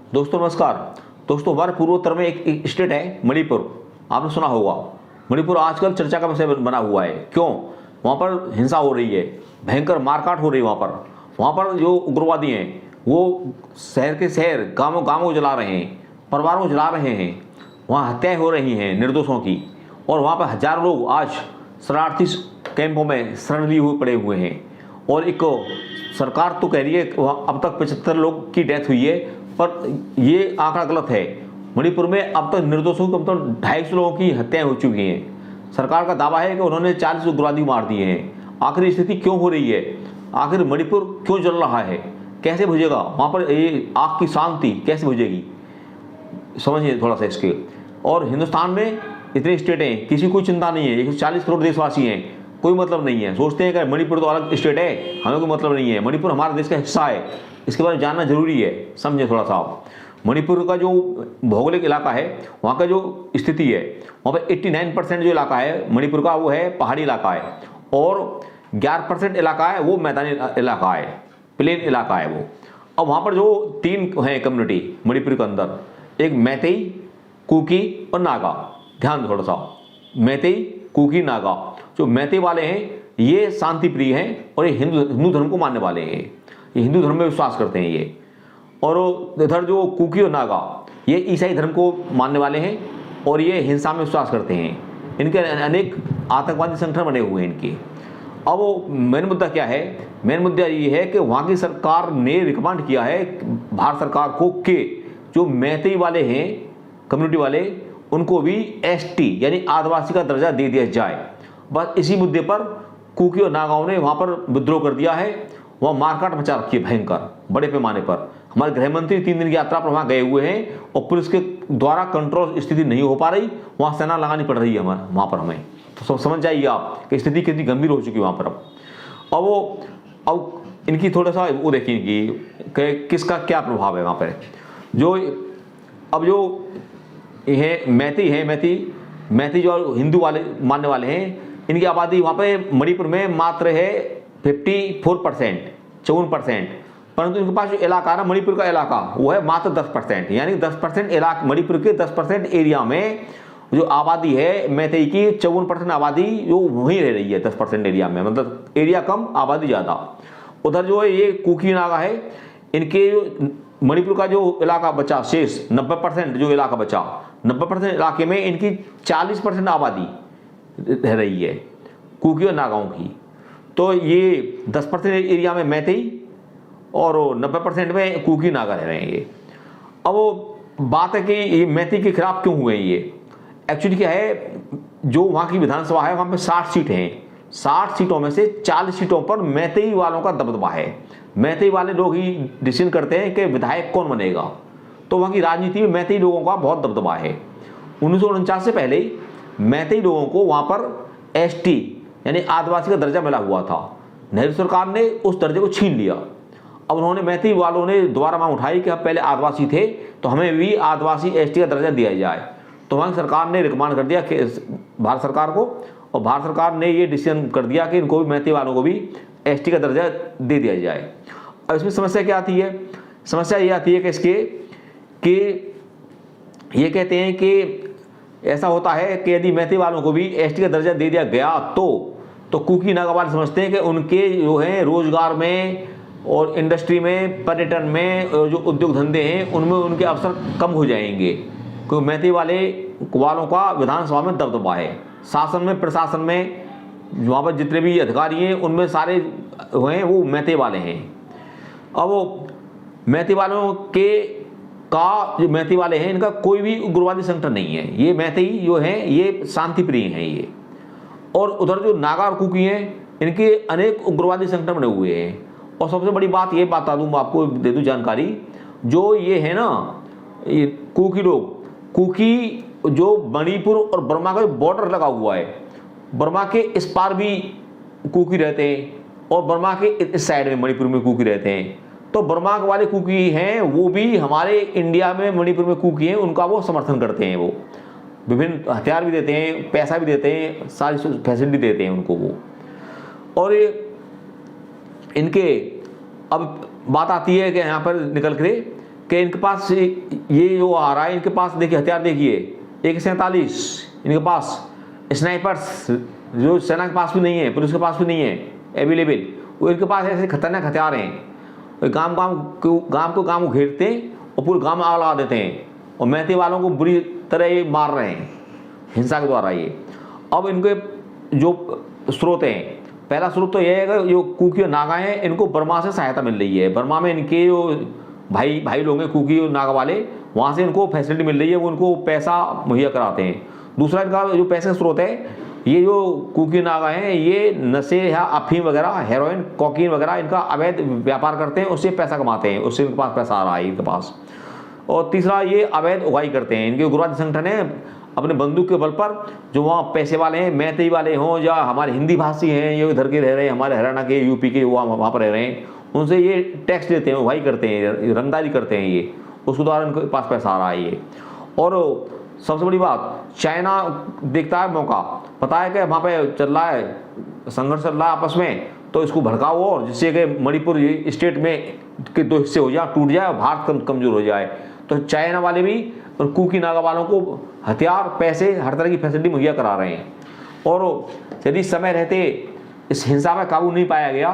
दोस्तों नमस्कार। दोस्तों हमारे पूर्वोत्तर में एक स्टेट है मणिपुर, आपने सुना होगा। मणिपुर आजकल चर्चा का विषय बना हुआ है। क्यों? वहाँ पर हिंसा हो रही है, भयंकर मारकाट हो रही है। वहाँ पर जो उग्रवादी हैं वो शहर के शहर, गाँवों गाँवों जला रहे हैं, परिवारों को जला रहे हैं। वहाँ हत्याएं हो रही हैं निर्दोषों की, और वहाँ पर हजारों लोग आज शरणार्थी कैंपों में शरण लिए हुए पड़े हुए हैं। और एक सरकार तो कह रही है अब तक 75 लोग की डेथ हुई है, पर ये आंकड़ा गलत है। मणिपुर में अब तक निर्दोषों की 250 लोगों की हत्याएं हो चुकी हैं। सरकार का दावा है कि उन्होंने 40 उग्रवादी मार दिए हैं। आखिर स्थिति क्यों हो रही है? आखिर मणिपुर क्यों जल रहा है? कैसे बुझेगा वहाँ पर ये आग की शांति कैसे बुझेगी? समझिए थोड़ा सा इसके। और हिंदुस्तान में इतनी स्टेटें, किसी को चिंता नहीं है। 140 करोड़ देशवासी हैं, कोई मतलब नहीं है। सोचते हैं कि मणिपुर तो अलग स्टेट है, हमें कोई मतलब नहीं है। मणिपुर हमारे देश का हिस्सा है, इसके बारे में जानना जरूरी है। समझे थोड़ा सा आप। मणिपुर का जो भौगोलिक इलाका है, वहाँ का जो स्थिति है, वहाँ पर 89% जो इलाका है मणिपुर का वो है पहाड़ी इलाका है, और 11% इलाका है वो मैदानी इलाका है, प्लेन इलाका है वो। अब वहाँ पर जो 3 हैं कम्युनिटी मणिपुर के अंदर, एक मैतेई, कुकी और नागा। ध्यान दो थोड़ा सा, मैतेई, कुकी, नागा। जो मैतेई वाले हैं ये शांति प्रिय हैं और ये हिंदू धर्म को मानने वाले हैं। ये हिंदू धर्म में विश्वास करते हैं ये। और इधर जो कुकी और नागा ये ईसाई धर्म को मानने वाले हैं और ये हिंसा में विश्वास करते हैं। इनके अनेक आतंकवादी संगठन बने हुए हैं इनके। अब वो मेन मुद्दा क्या है? मेन मुद्दा ये है कि वहाँ की सरकार ने रिकमेंड किया है भारत सरकार को कि जो मैतेई वाले हैं कम्युनिटी वाले, उनको भी एसटी यानी आदिवासी का दर्जा दे दिया जाए। बस इसी मुद्दे पर कुकी और नागाओं ने वहाँ पर विद्रोह कर दिया है। वहाँ मारकाट मचा रखी है भयंकर बड़े पैमाने पर। हमारे गृह मंत्री 3 दिन की यात्रा पर वहाँ गए हुए हैं और पुलिस के द्वारा कंट्रोल स्थिति नहीं हो पा रही। वहाँ सेना लगानी पड़ रही है वहाँ पर हमें। तो समझ जाइए आप कि स्थिति कितनी गंभीर हो चुकी है वहाँ पर। अब इनकी थोड़ा सा वो देखिए कि किसका क्या प्रभाव है वहाँ पर। जो ये मैती हैं, मैती जो हिंदू वाले मानने वाले हैं, इनकी आबादी वहाँ पे मणिपुर में मात्र है 54%, 54%। परंतु इनके पास जो इलाका है ना मणिपुर का इलाका, वो है मात्र 10%। यानी 10% इलाका, मणिपुर के 10% एरिया में जो आबादी है मैतेई की, 54% आबादी जो वहीं रह रही है 10% एरिया में। मतलब एरिया कम, आबादी ज़्यादा। उधर जो है ये कुकी नागा है, इनके मणिपुर का जो इलाका बचा शेष 90% जो इलाका बचा, 90% इलाके में इनकी 40% आबादी रह रही है कुकी और नागाओं की। तो ये 10% एरिया में मैतेई और 90% में कुकी नागा रह रहे हैं ये। अब वो बात है कि ये मैतेई के खिलाफ क्यों हुए ये? एक्चुअली क्या है, जो वहाँ की विधानसभा है वहाँ पे 60 सीट हैं। 60 सीटों में से 40 सीटों पर मैतेई वालों का दबदबा है। मैतेई वाले लोग ही डिसीजन करते हैं कि विधायक कौन बनेगा। तो वहाँ की राजनीति में मैतेई लोगों का बहुत दबदबा है। 1949 से पहले मैतेई लोगों को वहाँ पर एसटी यानी आदिवासी का दर्जा मिला हुआ था। नेहरू सरकार ने उस दर्जे को छीन लिया। अब उन्होंने मैतेई वालों ने दोबारा मांग उठाई कि हम पहले आदिवासी थे तो हमें भी आदिवासी एसटी का दर्जा दिया जाए। तो वहाँ सरकार ने रिकमेंड कर दिया कि भारत सरकार को, और भारत सरकार ने ये डिसीजन कर दिया कि इनको भी, मैतेई वालों को भी एसटी का दर्जा दे दिया जाए। अब इसमें समस्या क्या आती है? समस्या ये आती है कि इसके कि ये कहते हैं कि ऐसा होता है कि यदि मैतेई वालों को भी एसटी का दर्जा दे दिया गया तो कुकी नागा वाले समझते हैं कि उनके जो है रोजगार में और इंडस्ट्री में, पर्यटन में, जो उद्योग धंधे हैं उनमें उनके अवसर कम हो जाएंगे। क्योंकि मैतेई वालों का विधानसभा में दबदबा है, शासन में, प्रशासन में, वहाँ पर जितने भी अधिकारी हैं उनमें सारे हैं वो मैतेई वाले हैं। अब वो मैतेई वालों जो मैतेई वाले हैं इनका कोई भी उग्रवादी संगठन नहीं है। ये मैतेई जो हैं ये शांति प्रिय हैं ये। और उधर जो नागा और कुकी हैं इनके अनेक उग्रवादी संगठन बने हुए हैं। और सबसे बड़ी बात ये बता दूँ, आपको दे दूँ जानकारी, जो ये है ना ये कुकी लोग, कुकी जो मणिपुर और बर्मा का बॉर्डर लगा हुआ है, बर्मा के इस पार भी कुकी रहते हैं और बर्मा के इस साइड में मणिपुर में कुकी रहते हैं। तो बर्मा वाले कुकी हैं वो भी हमारे इंडिया में मणिपुर में कुकी हैं, उनका वो समर्थन करते हैं। वो विभिन्न हथियार भी देते हैं, पैसा भी देते हैं, सारी फैसिलिटी देते हैं उनको वो। और इनके अब बात आती है कि यहाँ पर निकल कर कि इनके पास ये जो आ रहा है, इनके पास देखिए हथियार, देखिए AK-47 इनके पास, स्नाइपर्स जो सेना के पास भी नहीं है, पुलिस के पास भी नहीं है अवेलेबल, वो इनके पास ऐसे खतरनाक हथियार हैं। गांव को घेरते हैं और पूरे गांव में आग लगा देते हैं और मैती वालों को बुरी तरह ये मार रहे हैं हिंसा के द्वारा ये। अब इनके जो स्रोत हैं, पहला स्रोत तो यह है कि जो कुकी और नागा हैं, इनको बर्मा से सहायता मिल रही है। बर्मा में इनके जो भाई लोग हैं कुकी और नागा वाले, वहाँ से इनको फैसिलिटी मिल रही है, वो उनको पैसा मुहैया कराते हैं। दूसरा इनका जो पैसे का स्रोत है, ये जो कुकी नागा हैं, ये नशे या अफीम वगैरह, हेरोइन, कोकीन वगैरह इनका अवैध व्यापार करते हैं, उससे पैसा कमाते हैं, उससे इनके पास पैसा आ रहा है इनके पास। और तीसरा, ये अवैध उगाई करते हैं। इनके उग्रवादी संगठन है, अपने बंदूक के बल पर जो वहाँ पैसे वाले हैं, मैतेई वाले हों या हमारे हिंदी भाषी हैं, ये इधर के रह रहे हैं, हमारे हरियाणा के, यूपी के, वहाँ पर रह रहे हैं, उनसे ये टैक्स लेते हैं, उगाई करते हैं, रंगदारी करते हैं, ये उसके द्वारा इनके पास पैसा आ रहा है ये। और सबसे बड़ी बात, चाइना देखता है मौका, पता है कि वहाँ पे चल रहा है संघर्ष चल रहा है आपस में, तो इसको भड़काओ और जिससे कि मणिपुर स्टेट में के दो हिस्से हो जाए, टूट जाए और भारत कमजोर हो जाए। तो चाइना वाले भी और कुकी नागा वालों को हथियार, पैसे, हर तरह की फैसिलिटी मुहैया करा रहे हैं। और यदि समय रहते इस हिंसा में काबू नहीं पाया गया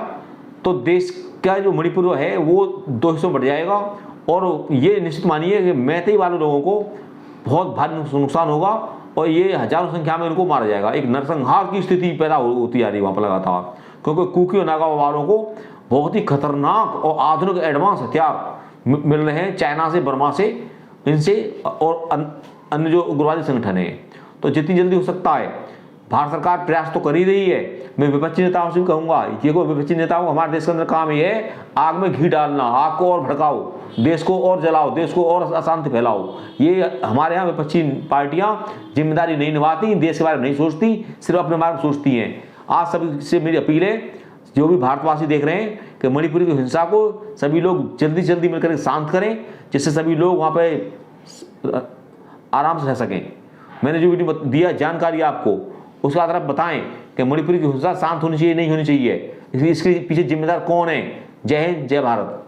तो देश का जो मणिपुर है वो दो हिस्सों में बढ़ जाएगा। और ये निश्चित मानिए कि मैतेई वाले लोगों को बहुत भारी नुकसान होगा और ये हजारों संख्या में इनको मारा जाएगा। एक नरसंहार की स्थिति पैदा होती जा रही है वहाँ पर लगातार, क्योंकि कुकी और नागा वालों को बहुत ही खतरनाक और आधुनिक एडवांस हथियार मिल रहे हैं चाइना से, बर्मा से, इनसे और अन्य जो उग्रवादी संगठन है। तो जितनी जल्दी हो सकता है भारत सरकार प्रयास तो कर ही रही है। मैं विपक्षी नेताओं से भी कहूँगा, ये को विपक्षी नेताओं को हमारे देश के अंदर काम ये है, आग में घी डालना, आग को और भड़काओ, देश को और जलाओ, देश को और अशांति फैलाओ। ये हमारे यहाँ विपक्षी पार्टियाँ जिम्मेदारी नहीं निभाती, देश के बारे में नहीं सोचती, सिर्फ अपने बारे में सोचती हैं। आज सभी से मेरी अपील है, जो भी भारतवासी देख रहे हैं, कि मणिपुर की हिंसा को सभी लोग जल्दी मिलकर शांत करें, जिससे सभी लोग वहाँ पे आराम से रह सकें। मैंने जो वीडियो दिया जानकारी आपको, उसके आधार पर बताएं कि मणिपुर की हिंसा शांत होनी चाहिए, नहीं होनी चाहिए, इसके पीछे जिम्मेदार कौन है। जय हिंद, जय भारत।